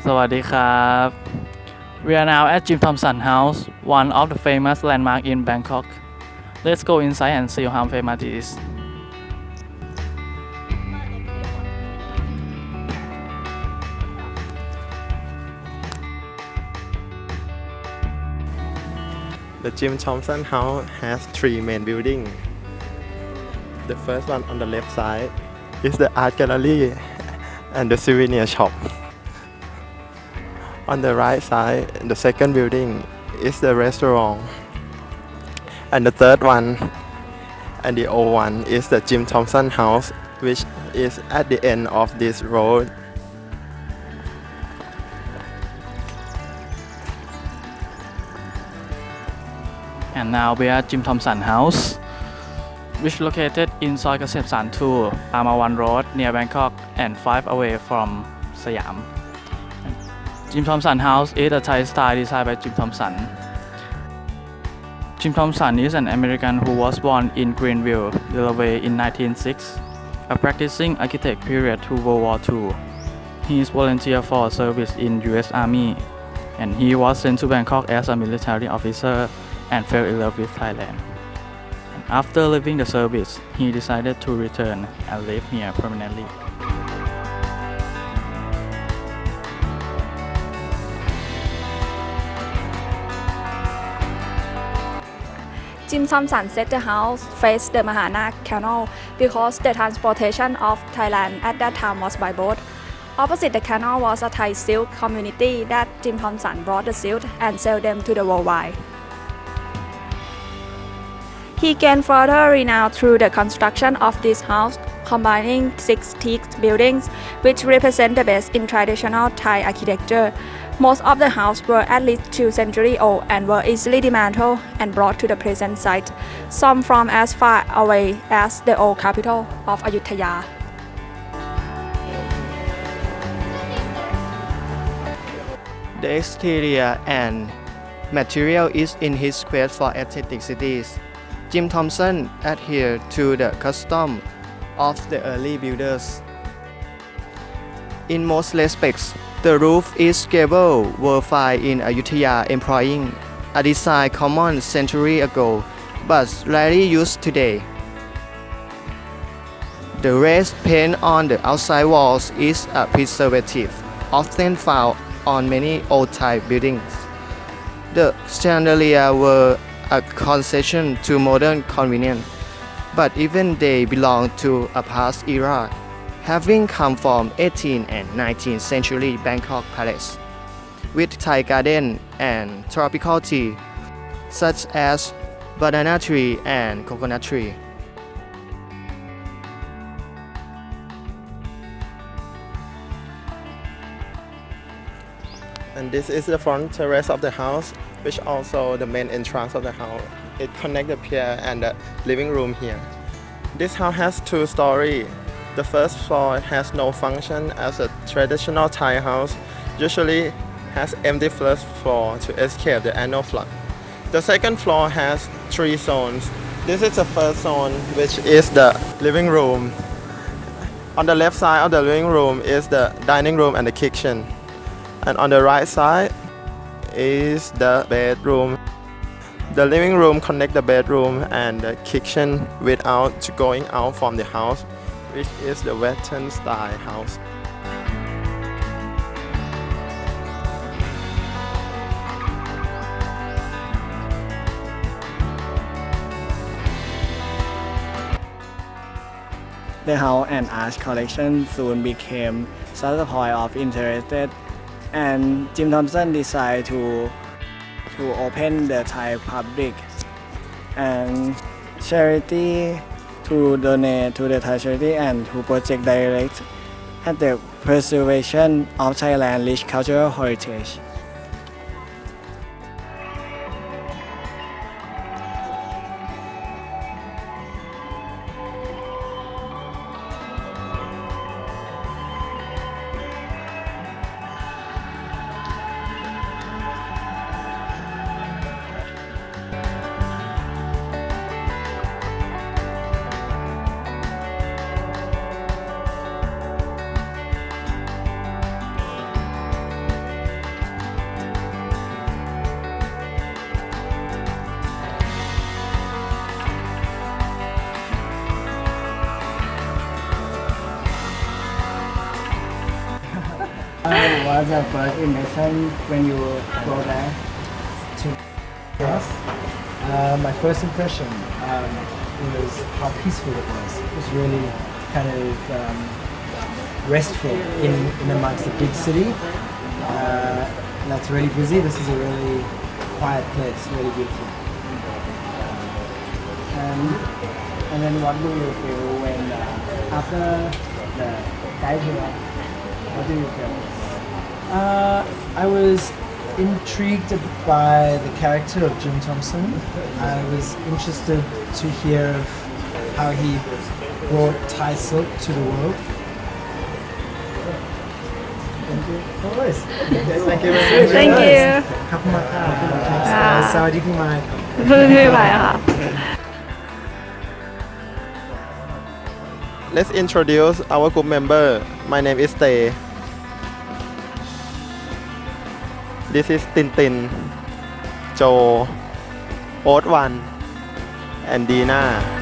สวัสดีครับ We are now at Jim Thompson House, one of the famous landmarks in Bangkok. Let's go inside and see how famous it is. The Jim Thompson House has three main buildings. The first one on the left side is the art gallery and the souvenir shop. On the right side, the second building is the restaurant. And the third one and the old one is the Jim Thompson House, which is at the end of this road. And now we are at Jim Thompson House, which located in Soi Kasem San 2, Amawan Road near Bangkok and 5 away from Siam. Jim Thompson House is a Thai style designed by Jim Thompson. Jim Thompson is an American who was born in Greenville, Delaware in 1906, a practicing architect period to World War II. He is volunteer for service in U.S. Army, and he was sent to Bangkok as a military officer and fell in love with Thailand. After leaving the service, he decided to return and live here permanently. Jim Thompson said the house faced the Mahana Canal because the transportation of Thailand at that time was by boat. Opposite the canal was a Thai silk community that Jim Thompson brought the silk and sold them to the worldwide. He gained further renown through the construction of this house, combining 6 teak buildings, which represent the best in traditional Thai architecture. Most of the houses were at least 2 centuries old and were easily dismantled and brought to the present site, some from as far away as the old capital of Ayutthaya. The exterior and material is in his quest for aestheticity. Jim Thompson adhered to the custom of the early builders. In most respects, the roof is gable verified in Ayutthaya, employing a design common century ago but rarely used today. The raised paint on the outside walls is a preservative, often found on many old Thai buildings. The chandelier were a concession to modern convenience, but even they belong to a past era, having come from 18th and 19th century Bangkok palace, with Thai garden and tropical tea, such as banana tree and coconut tree. And this is the front terrace of the house, which also the main entrance of the house. It connects the pier and the living room here. This house has 2 stories. The first floor has no function as a traditional Thai house, usually has empty first floor to escape the annual flood. The second floor has 3 zones. This is the first zone, which is the living room. On the left side of the living room is the dining room and the kitchen. And on the right side is the bedroom. The living room connects the bedroom and the kitchen without going out from the house, which is the Western style house. The house and art collection soon became such a point of interest, and Jim Thompson decided to open the Thai public and charity to donate to the Thai charity and to project direct at the preservation of Thailand's rich cultural heritage. was the first impression when you go there? Yes. My first impression was how peaceful it was. It was really kind of restful in amongst a big city. That's really busy. This is a really quiet place, really beautiful. And then what do you feel when after the guide tour? What do you feel? I was intrigued by the character of Jim Thompson. I was interested to hear of how he brought Thai silk to the world. Thank you. Always. Thank you very much. Thank you ขอบคุณมากครับ ค่ะ สวัสดีคุณมาก เพิ่งขึ้นไปค่ะ Let's introduce our group member. My name is Tay. This is Tintin, Joe, Oat One, and Deena.